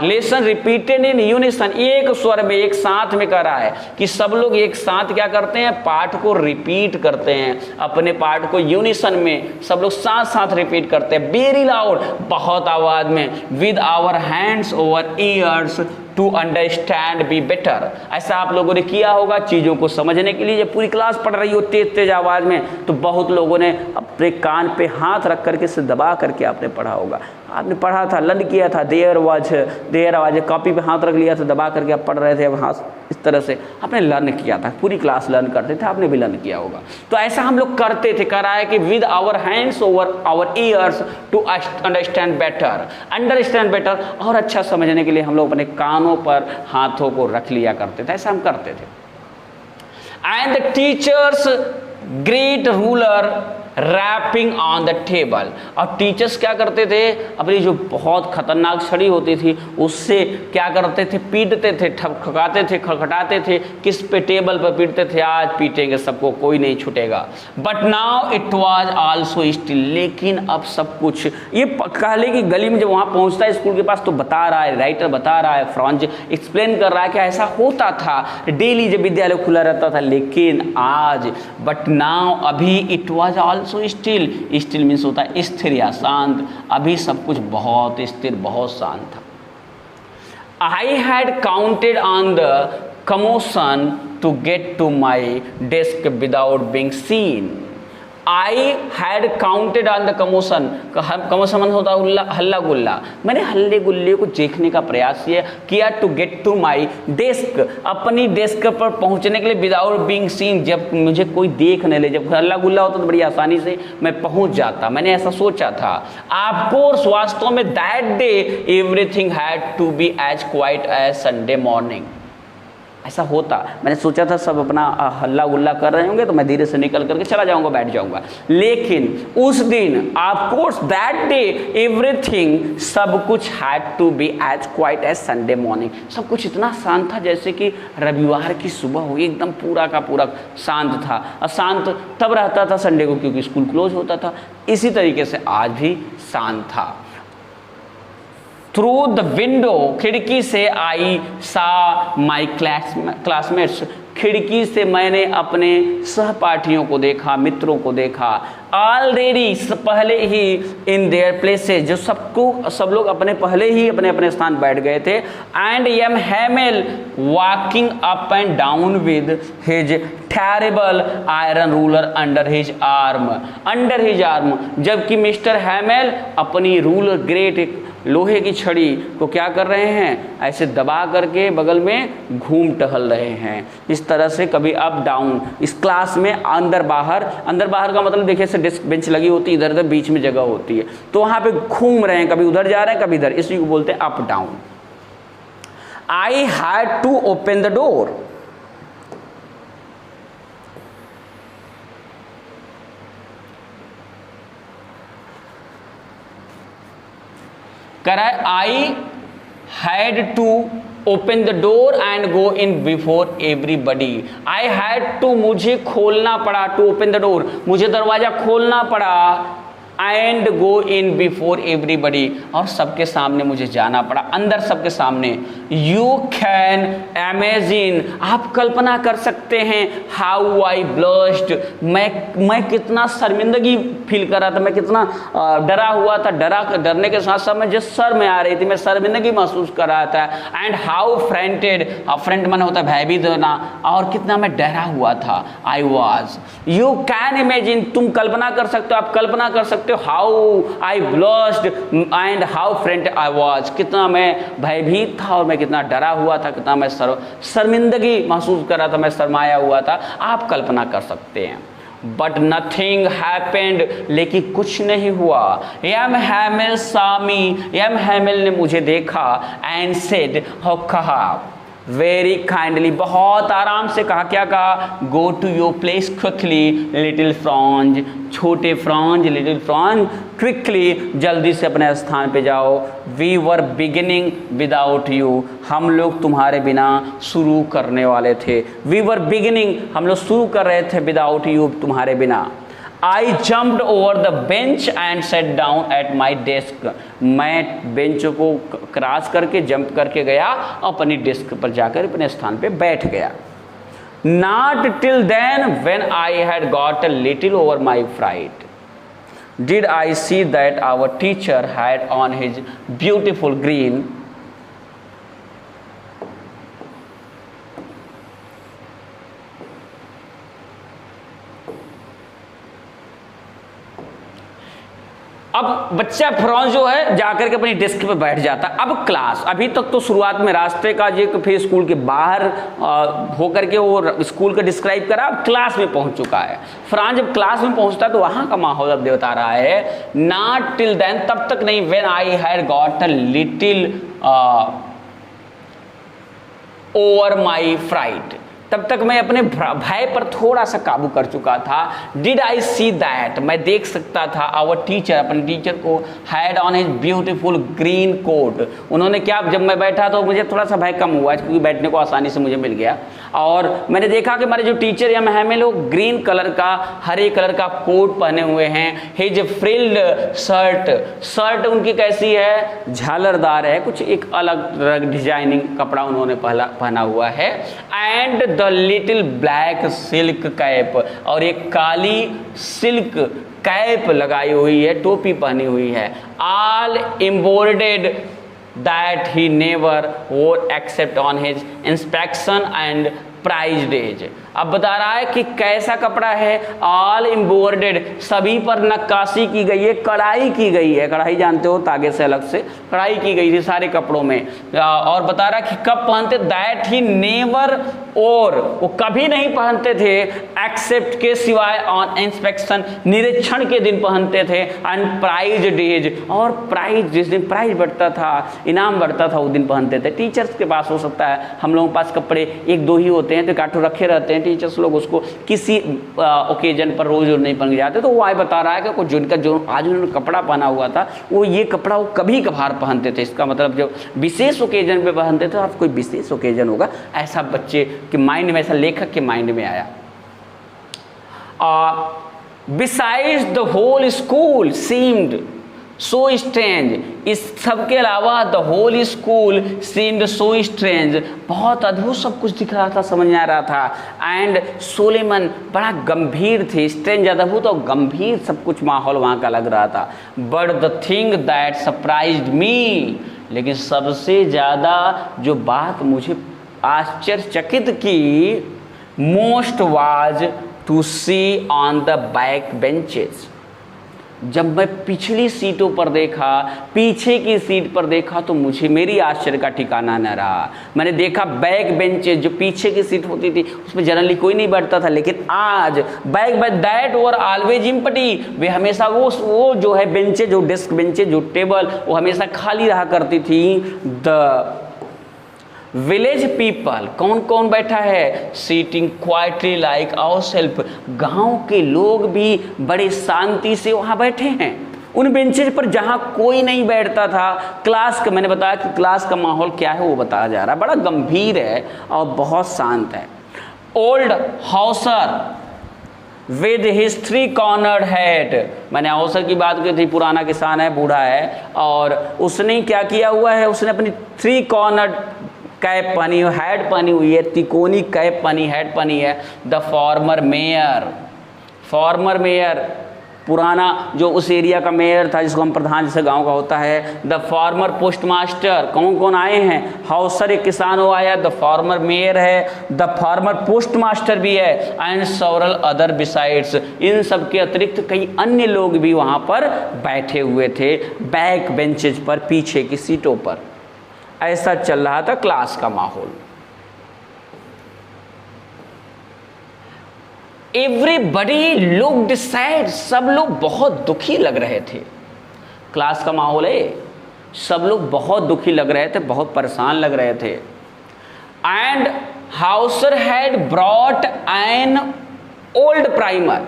लेसन रिपीटेड इन यूनिसन, एक स्वर में एक साथ में कर रहा है कि सब लोग एक साथ क्या करते हैं, पाठ को रिपीट करते हैं, अपने पाठ को यूनिसन में सब लोग साथ साथ रिपीट करते हैं। वेरी लाउड, बहुत आवाज में, with our hands over ears to understand be better, ऐसा आप लोगों ने किया होगा चीज़ों को समझने के लिए। जब पूरी क्लास पढ़ रही हो तेज तेज आवाज़ में तो बहुत लोगों ने अपने कान पे हाथ रख करके से दबा करके आपने पढ़ा होगा, आपने पढ़ा था, लर्न किया था, देयर आवाज, कॉपी पे हाथ रख लिया था, दबा करके आप पढ़ रहे थे, अब हाथ इस तरह से आपने लर्न किया था, पूरी क्लास लर्न करते थे, आपने भी लर्न किया होगा। तो ऐसा हम लोग करते थे, कह रहा है कि with our hands over our ears to understand better, और अच्छा समझने के लिए हम लोग अपने कानों पर हाथों को रख लिया करते थे, ऐसा हम करते थे। And the teachers great ruler rapping on the table, और टीचर्स क्या करते थे, अपनी जो बहुत खतरनाक छड़ी होती थी उससे क्या करते थे, पीटते थे, ठकाते थे, खटखटाते थे, किस पे, टेबल पर पीटते थे, आज पीटेंगे सबको, कोई नहीं छूटेगा। But now it was also still, लेकिन अब सब कुछ, ये कहले की गली में जब वहाँ पहुँचता है स्कूल के पास तो बता रहा है, राइटर बता रहा है, फ्रांज एक्सप्लेन कर रहा है कि ऐसा होता था डेली जब विद्यालय खुला रहता था, लेकिन आज, बट नाउ, अभी, it was also still means होता है स्थिर या शांत, अभी सब कुछ बहुत स्थिर, बहुत शांत था। I had counted on the commotion to get to my desk without being seen. I had counted on the commotion. commotion होता है हल्ला गुल्ला, मैंने हल्ले गुल्ले को देखने का प्रयास किया to get to my desk, अपनी डेस्क पर पहुंचने के लिए without being seen, जब मुझे कोई देख नहीं ले, जब हल्ला गुल्ला होता तो बड़ी आसानी से मैं पहुंच जाता, मैंने ऐसा सोचा था। Of course, वास्तव में that day everything had to be as quiet as Sunday morning. ऐसा होता, मैंने सोचा था सब अपना हल्ला गुल्ला कर रहे होंगे तो मैं धीरे से निकल करके चला जाऊंगा, बैठ जाऊंगा, लेकिन उस दिन of course that day everything, सब कुछ had to be as quiet as Sunday morning, सब कुछ इतना शांत था जैसे कि रविवार की सुबह हो, एकदम पूरा का पूरा शांत था। अशांत तब रहता था संडे को क्योंकि स्कूल क्लोज होता था, इसी तरीके से आज भी शांत था। थ्रू द विंडो, खिड़की से आई सा माई क्लासमेट्स, खिड़की से मैंने अपने सहपाठियों को देखा, मित्रों को देखा। ऑलरेडी, पहले ही, इन देयर प्लेसेस, जो सब लोग अपने पहले ही अपने अपने स्थान बैठ गए थे। And M Hamel walking up and down with his terrible iron ruler under his arm, जबकि मिस्टर हैमेल अपनी रूलर, ग्रेट लोहे की छड़ी को क्या कर रहे हैं, ऐसे दबा करके बगल में घूम टहल रहे हैं। इस तरह से कभी अप डाउन, इस क्लास में अंदर बाहर का मतलब देखिए ऐसे डेस्क बेंच लगी होती है, इधर उधर बीच में जगह होती है, तो वहाँ पे घूम रहे हैं, कभी उधर जा रहे हैं कभी इधर, इसी को बोलते हैं up down. I had to open the door, I had to open the door and go in before everybody. I had to, मुझे खोलना पड़ा, to open the door, मुझे दरवाजा खोलना पड़ा, and go in before everybody, और सबके सामने मुझे जाना पड़ा, अंदर सबके सामने। यू कैन इमेजिन, आप कल्पना कर सकते हैं, हाउ आई ब्लश्ड, मैं कितना शर्मिंदगी फील कर रहा था, मैं कितना डरा हुआ था, डरने के साथ साथ मैं जो सर में आ रही थी, मैं शर्मिंदगी महसूस कर रहा था। एंड हाउ फ्रेंटेड, फ्रेंट मन होता है भयभीत होना, और कितना मैं डरा हुआ था। I was, you can imagine, तुम कल्पना कर सकते हो, आप कल्पना कर सकते हो, how I blushed and how frightened I was, कितना मैं भयभीत था और मैं कितना डरा हुआ था, कितना मैं शर्मिंदगी महसूस कर रहा था, मैं शर्माया हुआ था, आप कल्पना कर सकते हैं। बट नथिंग हैपेंड, लेकिन कुछ नहीं हुआ। यम हैमिल सामी, यम हैमिल ने मुझे देखा, एंड सेड, और कहा, वेरी काइंडली, बहुत आराम से कहा, क्या कहा, go to your place quickly little Franz, छोटे फ्रॉन्ज, लिटिल फ्रॉन्ज, क्विकली, जल्दी से अपने स्थान पे जाओ। We were beginning without you, हम लोग तुम्हारे बिना शुरू करने वाले थे। वी वर बिगिनिंग, हम लोग शुरू कर रहे थे, विदाउट यू, तुम्हारे बिना। आई jumped over the bench and set down at my desk, मैं बेंच को क्रॉस करके जंप करके गया, अपनी डेस्क पर जाकर अपने स्थान पे बैठ गया। Not till then when I had got a little over my fright did I see that our teacher had on his beautiful green, अब बच्चा फ्रॉन्ज जो है जाकर के अपनी डेस्क पे बैठ जाता। अब क्लास, अभी तक तो शुरुआत में रास्ते का जो, फिर स्कूल के बाहर होकर के वो स्कूल का डिस्क्राइब करा, अब क्लास में पहुंच चुका है। फ्रॉन्ज जब क्लास में पहुंचता है तो वहां का माहौल अब बता रहा है, नॉट टिल देन, तब तक नहीं, when I had got a little over my fright, तब तक मैं अपने भय पर थोड़ा सा काबू कर चुका था। डिड आई सी दैट, मैं देख सकता था, आवर टीचर, अपने टीचर को, had on his beautiful green coat, उन्होंने क्या, जब मैं बैठा तो मुझे थोड़ा सा भय कम हुआ क्योंकि बैठने को आसानी से मुझे मिल गया, और मैंने देखा कि हमारे जो टीचर या हमें लोग ग्रीन कलर का, हरे कलर का कोट पहने हुए हैं। हिज फ्रिल्ड शर्ट, शर्ट उनकी कैसी है, झालरदार है, कुछ एक अलग डिजाइनिंग कपड़ा उन्होंने पहना हुआ है। And the little black silk cap, और एक काली सिल्क कैप लगाई हुई है, टोपी पहनी हुई है। All embroidered that he never wore except on his inspection and prize days. अब बता रहा है कि कैसा कपड़ा है, ऑल एम्ब्रॉयडर्ड, सभी पर नक्काशी की गई है, कढ़ाई की गई है, कढ़ाई जानते हो तागे से अलग से कढ़ाई की गई थी सारे कपड़ों में। और बता रहा है कि कब पहनते, दैट ही नेवर, और वो कभी नहीं पहनते थे, एक्सेप्ट के सिवाय, ऑन इंस्पेक्शन, निरीक्षण के दिन पहनते थे, एंड प्राइज डेज, और प्राइज, जिस दिन प्राइज बढ़ता था, इनाम बढ़ता था, उस दिन पहनते थे। टीचर्स के पास हो सकता है, हम लोगों के पास कपड़े एक दो ही होते हैं, तो काटो रखे रहते हैं, टीचर्स लोग उसको किसी ओकेजन पर रोज नहीं पहन के जाते। तो वो आए बता रहा है कि जिनका जो आज उन्होंने कपड़ा पहना हुआ था, वो ये कपड़ा वो कभी कभार पहनते थे। इसका मतलब जो विशेष ओकेजन पे पहनते थे, अब कोई विशेष ओकेजन होगा, ऐसा बच्चे के माइंड में, ऐसा लेखक के माइंड में आया। Besides the whole school seemed so strange, इस सब के अलावा the whole school seemed so strange, बहुत अद्भुत सब कुछ दिख रहा था, समझ में आ रहा था। एंड सोलेमन, बड़ा गंभीर थे, स्ट्रेंज अद्भुत और गंभीर सब कुछ माहौल वहाँ का लग रहा था। But the thing that surprised me, लेकिन सबसे ज़्यादा जो बात मुझे आश्चर्यचकित की, most was to see on the back benches, जब मैं पिछली सीटों पर देखा, पीछे की सीट पर देखा, तो मुझे, मेरी आश्चर्य का ठिकाना न रहा। मैंने देखा बैक बेंचेस, जो पीछे की सीट होती थी उसमें जनरली कोई नहीं बैठता था, लेकिन आज back bench that were always empty, वे हमेशा वो जो है बेंचे, जो डेस्क बेंचे, जो टेबल, वो हमेशा खाली रहा करती थी। द विलेज पीपल, कौन कौन बैठा है, sitting quietly like our self, गाँव के लोग भी बड़े शांति से वहाँ बैठे हैं उन बेंचेज पर जहाँ कोई नहीं बैठता था। क्लास का, मैंने बताया कि क्लास का माहौल क्या है वो बताया जा रहा है, बड़ा गंभीर है और बहुत शांत है। Old Hauser with his 3 cornered head, मैंने हाउसर की बात की थी, पुराना किसान है, बूढ़ा है, और उसने क्या किया हुआ है, उसने अपनी 3 कॉर्नर्ड कैप पहनी हुई, हेड पहनी हुई है, तिकोनी कैप पहनी, हेड पहनी है। The former mayor, farmer mayor, पुराना जो उस एरिया का मेयर था, जिसको हम प्रधान जैसे गांव का होता है। द फॉर्मर पोस्ट मास्टर, कौन कौन आए हैं, हाउसर एक किसान हो आया, द फॉर्मर मेयर है, द फॉर्मर पोस्ट मास्टर भी है, एंड सेवरल अदर बिसाइड्स, इन सब के अतिरिक्त कई अन्य लोग भी वहाँ पर बैठे हुए थे, बैक बेंचेज पर, पीछे की सीटों पर। ऐसा चल रहा था क्लास का माहौल। एवरीबडी लुक्ड सैड, सब लोग बहुत दुखी लग रहे थे। क्लास का माहौल है, सब लोग बहुत दुखी लग रहे थे, बहुत परेशान लग रहे थे। And Hauser had brought an old primer.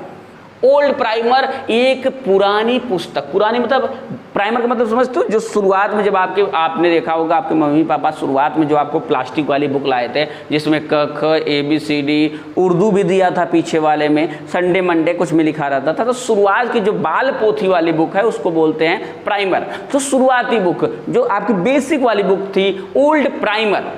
Old primer एक पुरानी पुस्तक, पुरानी मतलब प्राइमर का मतलब समझते हो, जो शुरुआत में जब आपने देखा होगा आपके मम्मी पापा शुरुआत में जो आपको प्लास्टिक वाली बुक लाए थे जिसमें क ख ABCD उर्दू भी दिया था, पीछे वाले में संडे मंडे कुछ में लिखा रहता था। तो शुरुआत की जो बाल पोथी वाली बुक है उसको बोलते हैं प्राइमर। तो शुरुआती बुक जो आपकी बेसिक वाली बुक थी ओल्ड प्राइमर,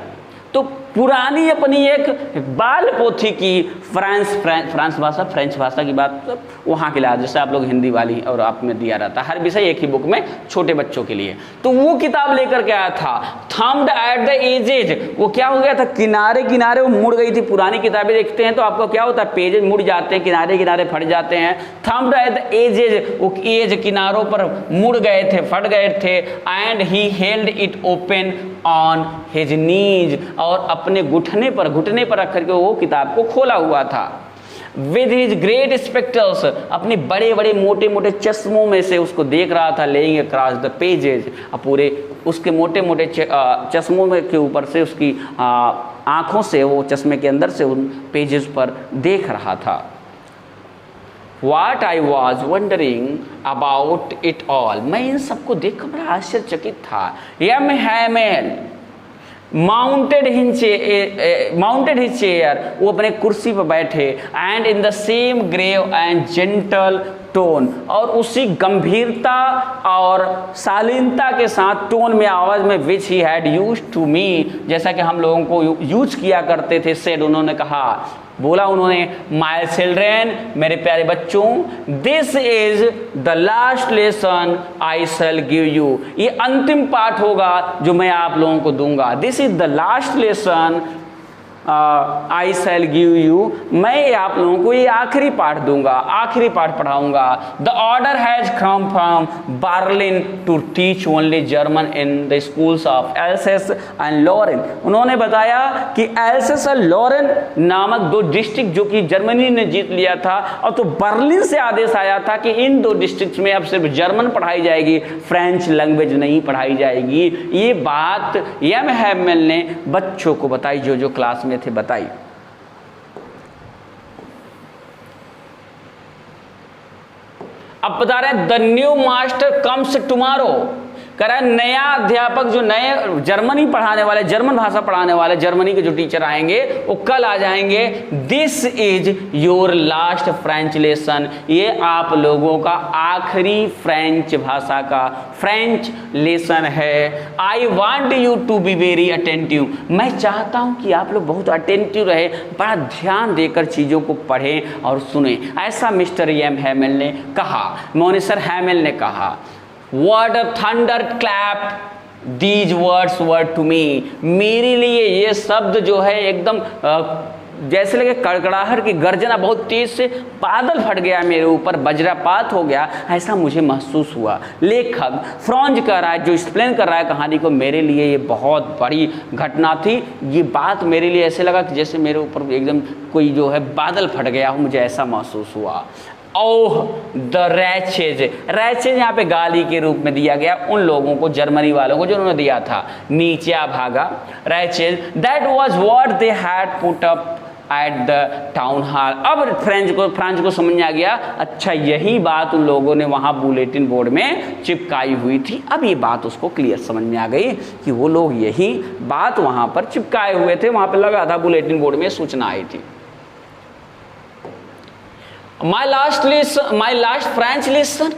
तो पुरानी अपनी एक बाल पोथी की फ्रांस भाषा फ्रेंच भाषा की बात वहाँ के लिए, जैसे आप लोग हिंदी वाली और आप में दिया रहता है हर विषय एक ही बुक में छोटे बच्चों के लिए, तो वो किताब लेकर के आया था। थम्ड एट द एजेज, वो क्या हो गया था, किनारे किनारे वो मुड़ गई थी। पुरानी किताबें देखते हैं तो आपको क्या होता है, पेजेज मुड़ जाते हैं, किनारे किनारे फट जाते हैं। थम्ड एट द एजेज, वो एज किनारों पर मुड़ गए थे, फट गए थे। And he held it open on his knees, और अपने घुटने पर रख करके वो किताब को खोला हुआ था। विद हिज ग्रेट स्पेक्टल्स, अपने बड़े बड़े मोटे मोटे चश्मों में से उसको देख रहा था। लेइंग अक्रॉस द पेजेस, पूरे उसके मोटे मोटे चश्मों में के ऊपर से उसकी आंखों से, वो चश्मे के अंदर से उन पेजेस पर देख रहा था। What I was wondering about it all, मैं इन सबको देखकर बड़ा आश्चर्यचकित था। M Hamel mounted his chair, वो अपने कुर्सी पर बैठे। And in the same grave and gentle tone, और उसी गंभीरता और शालीनता के साथ टोन में, आवाज में, which he had used to me, जैसा कि हम लोगों को यूज किया करते थे। सेड, उन्होंने कहा, बोला उन्होंने, माय चिल्ड्रेन, मेरे प्यारे बच्चों, this is the last lesson I shell give you, ये अंतिम पाठ होगा जो मैं आप लोगों को दूंगा। This is the last lesson I shell give you, मैं आप लोगों को ये आखिरी पाठ दूंगा, आखिरी पाठ पढ़ाऊंगा। The order has come from Berlin to teach only German in the schools of Alsace and Lorraine. उन्होंने बताया कि एल्सेस और लॉरेन नामक दो डिस्ट्रिक्ट जो कि जर्मनी ने जीत लिया था, और तो बर्लिन से आदेश आया था कि इन दो डिस्ट्रिक्ट में अब सिर्फ जर्मन पढ़ाई जाएगी, फ्रेंच लैंग्वेज नहीं पढ़ाई जाएगी। ये बात यम हैमेल ने बच्चों को बताई, जो क्लास में थे बताई। अब बता रहे हैं, the new master comes tomorrow, कह रहा है नया अध्यापक, जो नए जर्मनी पढ़ाने वाले, जर्मन भाषा पढ़ाने वाले, जर्मनी के जो टीचर आएंगे वो कल आ जाएंगे। This is your last French lesson, ये आप लोगों का आखिरी फ्रेंच भाषा का फ्रेंच लेसन है। I want you to be very attentive, मैं चाहता हूं कि आप लोग बहुत अटेंटिव रहे, बड़ा ध्यान देकर चीजों को पढ़ें और सुने, ऐसा मिस्टर एम हैमेल ने कहा, मोनिसर हैमेल ने कहा। What a thunder clap these words were to me, मेरे लिए ये शब्द जो है एकदम जैसे लगे कड़कड़ाहट की गर्जना, बहुत तेज से बादल फट गया मेरे ऊपर, वज्रपात हो गया, ऐसा मुझे महसूस हुआ। लेखक फ्रॉन्ज कर रहा है, जो एक्सप्लेन कर रहा है कहानी को, मेरे लिए ये बहुत बड़ी घटना थी। ये बात मेरे लिए ऐसे लगा कि जैसे मेरे ऊपर एकदम कोई जो है बादल फट गया हो, मुझे ऐसा महसूस हुआ। ओह द रैचेज, रैचेज यहाँ पे गाली के रूप में दिया गया उन लोगों को, जर्मनी वालों को, जो उन्होंने दिया था, नीचे भागा। Wretches, that was what they had put up at the town hall. अब फ्रेंच को समझ आ गया, अच्छा यही बात उन लोगों ने वहाँ बुलेटिन बोर्ड में चिपकाई हुई थी। अब ये बात उसको क्लियर समझ में आ गई कि वो लोग यही बात वहाँ पर चिपकाए हुए थे, वहाँ पर लगा था बुलेटिन बोर्ड में सूचना आई थी। My last French lesson,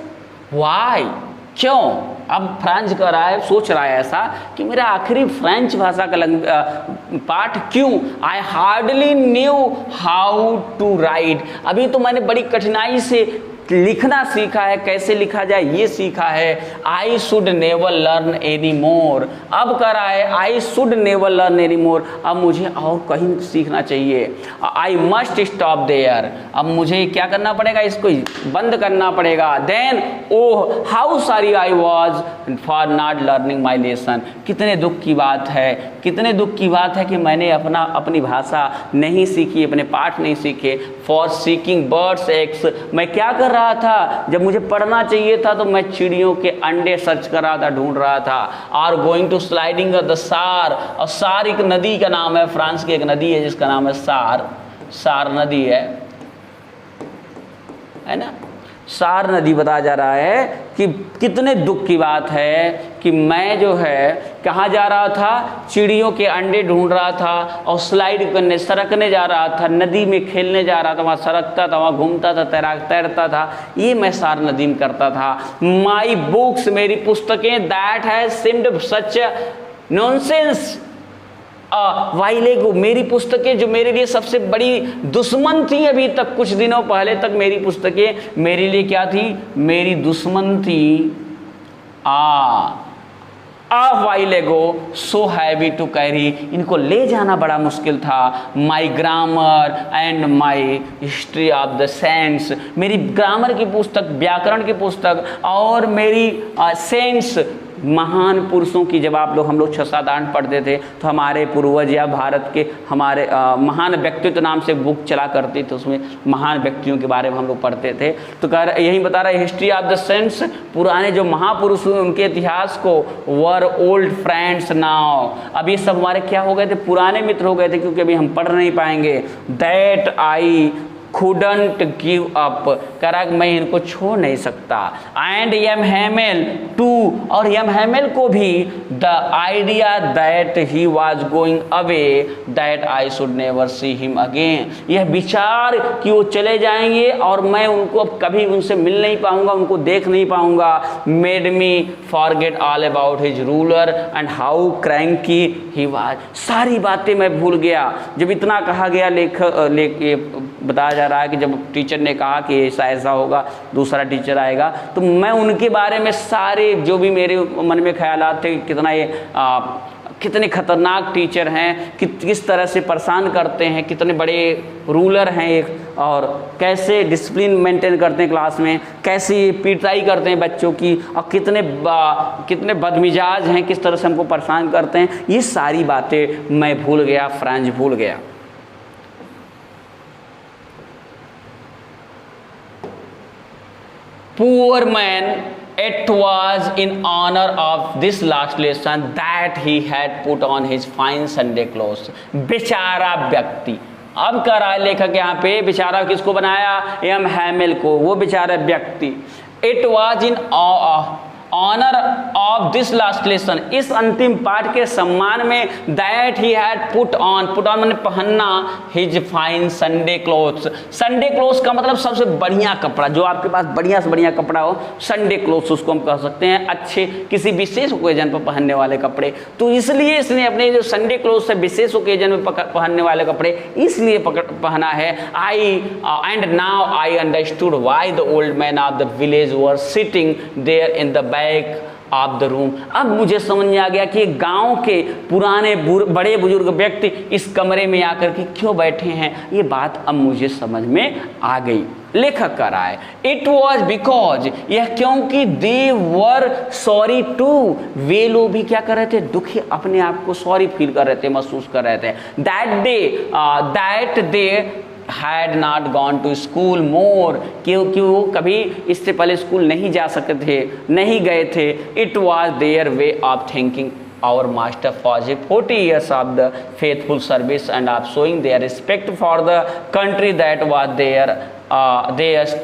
why? क्यों? अब फ्रेंच कर रहा है, सोच रहा है ऐसा कि मेरा आखिरी फ्रेंच भाषा का पाठ क्यों? I hardly knew how to write, अभी तो मैंने बड़ी कठिनाई से लिखना सीखा है, कैसे लिखा जाए ये सीखा है। I should never learn any more, अब कर रहा है I should never learn any more, अब मुझे और कहीं सीखना चाहिए। आई मस्ट स्टॉप देयर, अब मुझे क्या करना पड़ेगा, इसको बंद करना पड़ेगा। Then oh how sorry I was for not learning my lesson, कितने दुख की बात है, कितने दुख की बात है कि मैंने अपनी भाषा नहीं सीखी, अपने पाठ नहीं सीखे। फॉर सीकिंग बर्ड्स एग्स, मैं क्या कर रहा था, जब मुझे पढ़ना चाहिए था तो मैं चिड़ियों के अंडे सर्च कर रहा था, ढूंढ रहा था। Are going to sliding the सार, और सार एक नदी का नाम है, फ्रांस की एक नदी है जिसका नाम है सार, सार नदी है ना। सार नदी बताया जा रहा है कि कितने दुख की बात है कि मैं जो है कहाँ जा रहा था, चिड़ियों के अंडे ढूंढ रहा था और स्लाइड करने सरकने जा रहा था, नदी में खेलने जा रहा था, वहाँ सरकता था, वहाँ घूमता था, तैरता था, ये मैं सार नदी में करता था। माई बुक्स, मेरी पुस्तकें, that has seemed such nonsense while ago, मेरी पुस्तकें जो मेरे लिए सबसे बड़ी दुश्मन थी, अभी तक कुछ दिनों पहले तक मेरी पुस्तकें मेरे लिए क्या थी, मेरी दुश्मन थी। While ago so heavy to carry, इनको ले जाना बड़ा मुश्किल था। My grammar and my history of the saints, मेरी ग्रामर की पुस्तक, व्याकरण की पुस्तक और मेरी सेंस, महान पुरुषों की, जब हम लोग 6-7 8 पढ़ते थे तो हमारे पूर्वज या भारत के हमारे महान व्यक्तित्व नाम से बुक चला करती थी, उसमें महान व्यक्तियों के बारे में हम लोग पढ़ते थे। तो यही बता रहा है हिस्ट्री ऑफ द सेंस, पुराने जो महापुरुष हुए उनके इतिहास को। वर ओल्ड फ्रेंड्स नाउ, अब ये सब हमारे क्या हो गए थे, पुराने मित्र हो गए थे, क्योंकि अभी हम पढ़ नहीं पाएंगे। That I couldn't give up, करा मैं इनको छोड़ नहीं सकता। एंड यम हेमेल टू, और यम हेमेल को भी the idea that he was going away that I should never see him again, यह विचार कि वो चले जाएंगे और मैं उनको अब कभी उनसे मिल नहीं पाऊंगा, उनको देख नहीं पाऊंगा। Made me forget all about his ruler and how cranky he was, सारी बातें मैं भूल गया। जब इतना कहा गया, बताया जा रहा है कि जब टीचर ने कहा कि ऐसा ऐसा होगा, दूसरा टीचर आएगा, तो मैं उनके बारे में सारे जो भी मेरे मन में ख्यालात थे, कितना ये कितने खतरनाक टीचर हैं, किस तरह से परेशान करते हैं, कितने बड़े रूलर हैं एक, और कैसे डिसिप्लिन मेंटेन करते हैं क्लास में, कैसे पिटाई करते हैं बच्चों की, और कितने बदमिजाज हैं, किस तरह से हमको परेशान करते हैं, ये सारी बातें मैं भूल गया, फ्रेंच भूल गया। Poor man, it was in honor of this last lesson that he had put on his fine Sunday clothes. बेचारा व्यक्ति, अब कह रहा है लेखक यहाँ पे, बेचारा किसको बनाया, एम हैमेल को, वो बेचारा व्यक्ति। It was in honour of this last lesson, इस अंतिम पाठ के सम्मान में, that he had put on मैंने पहनना, his fine Sunday clothes. Sunday clothes का मतलब सबसे बढ़िया कपड़ा, जो आपके पास बढ़िया से बढ़िया कपड़ा हो, संडे क्लोथ्स उसको हम कह सकते हैं, अच्छे किसी विशेष ओकेजन पर पहनने वाले कपड़े। तो इसलिए इसने अपने जो संडे क्लोथ्स है, विशेष ओकेजन में पहनने वाले कपड़े इसलिए पहना है। And now I understood why the old man of the village were sitting there in the back of the room, अब मुझे समझ में आ गया कि गांव के पुराने बड़े बुजुर्ग व्यक्ति इस कमरे में आकर के क्यों बैठे हैं, ये बात अब मुझे समझ में आ गई। लेखक कह रहा है इट वॉज बिकॉज, यह क्योंकि दे वर सॉरी टू, वे लोग भी क्या कर रहे थे, दुखी, अपने आप को सॉरी फील कर रहे थे, महसूस कर रहे थे। That they had not gone to school more, क्योंकि वो कभी इससे पहले स्कूल नहीं जा सकते थे, नहीं गए थे। It was their way of thinking our master for 40 years of the faithful service and of showing their respect for the country that was theirs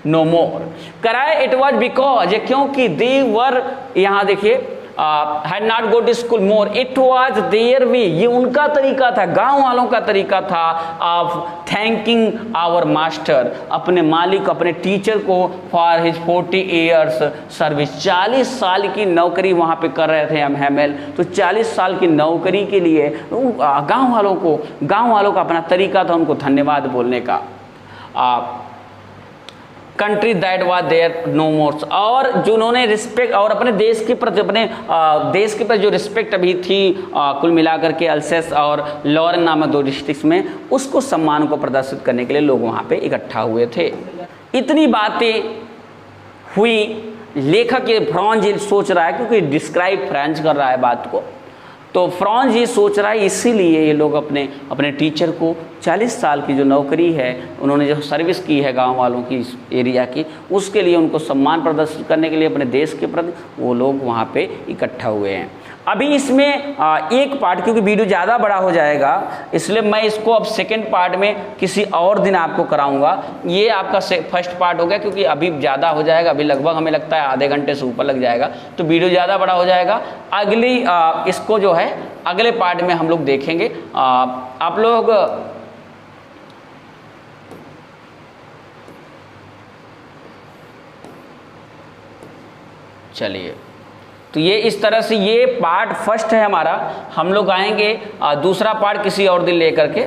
no more। कराए it was because, क्योंकि they were, यहाँ देखिए had not go to school more, it was their way, ये उनका तरीका था, गांव वालों का तरीका था, of thanking our master, अपने मालिक, अपने टीचर को, for his 40 years service, 40 साल की नौकरी वहाँ पे कर रहे थे हम हैमेल, तो 40 साल की नौकरी के लिए गांव वालों का अपना तरीका था उनको धन्यवाद बोलने का। Country that was there no more, और जो उन्होंने रिस्पेक्ट और अपने देश के प्रति देश के प्रति जो रिस्पेक्ट अभी थी कुल मिलाकर के अल्सेस और लॉरेन नामक 2 डिस्ट्रिक्ट्स में, उसको सम्मान को प्रदर्शित करने के लिए लोग वहाँ पे इकट्ठा हुए थे। इतनी बातें हुई, लेखक ये फ्रांज ये सोच रहा है, क्योंकि डिस्क्राइब फ्रेंच कर रहा है बात को, तो फ्रांज ये सोच रहा है इसीलिए ये लोग अपने टीचर को 40 साल की जो नौकरी है, उन्होंने जो सर्विस की है गांव वालों की, इस एरिया की, उसके लिए उनको सम्मान प्रदर्शित करने के लिए अपने देश के प्रति वो लोग वहाँ पे इकट्ठा हुए हैं। अभी इसमें एक पार्ट, क्योंकि वीडियो ज़्यादा बड़ा हो जाएगा, इसलिए मैं इसको अब सेकंड पार्ट में किसी और दिन आपको कराऊंगा। ये आपका फर्स्ट पार्ट हो गया, क्योंकि अभी ज़्यादा हो जाएगा, अभी लगभग हमें लगता है आधे घंटे से ऊपर लग जाएगा, तो वीडियो ज़्यादा बड़ा हो जाएगा। अगली इसको जो है अगले पार्ट में हम लोग देखेंगे। आप लोग चलिए, तो ये इस तरह से ये पार्ट फर्स्ट है हमारा। हम लोग आएंगे दूसरा पार्ट किसी और दिन लेकर के।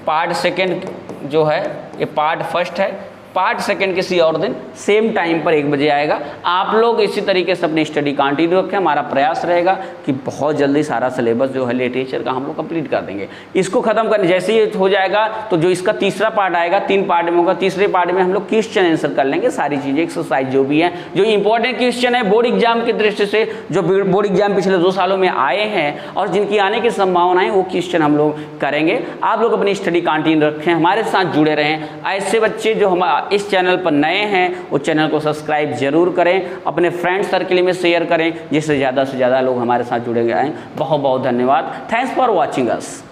पार्ट सेकंड जो है ये पार्ट फर्स्ट है, पार्ट सेकंड किसी और दिन सेम टाइम पर 1 बजे आएगा। आप लोग इसी तरीके से अपनी स्टडी कंटिन्यू रखें। हमारा प्रयास रहेगा कि बहुत जल्दी सारा सिलेबस जो है लिटरेचर का हम लोग कंप्लीट कर देंगे। इसको ख़त्म करने जैसे ही हो जाएगा तो जो इसका तीसरा पार्ट आएगा, 3 पार्ट में होगा, तीसरे पार्ट में हम लोग क्वेश्चन आंसर कर लेंगे, सारी चीज़ें एक्सरसाइज जो भी हैं, जो इंपॉर्टेंट क्वेश्चन है बोर्ड एग्जाम की दृष्टि से, जो बोर्ड एग्जाम पिछले 2 सालों में आए हैं और जिनकी आने की संभावनाएं, वो क्वेश्चन हम लोग करेंगे। आप लोग अपनी स्टडी कंटिन्यू रखें, हमारे साथ जुड़े रहें। ऐसे बच्चे जो हम इस चैनल पर नए हैं वो चैनल को सब्सक्राइब जरूर करें, अपने फ्रेंड सर्कल में शेयर करें, जिससे ज़्यादा से ज़्यादा लोग हमारे साथ जुड़े आएँ। बहुत बहुत धन्यवाद। Thanks for watching us.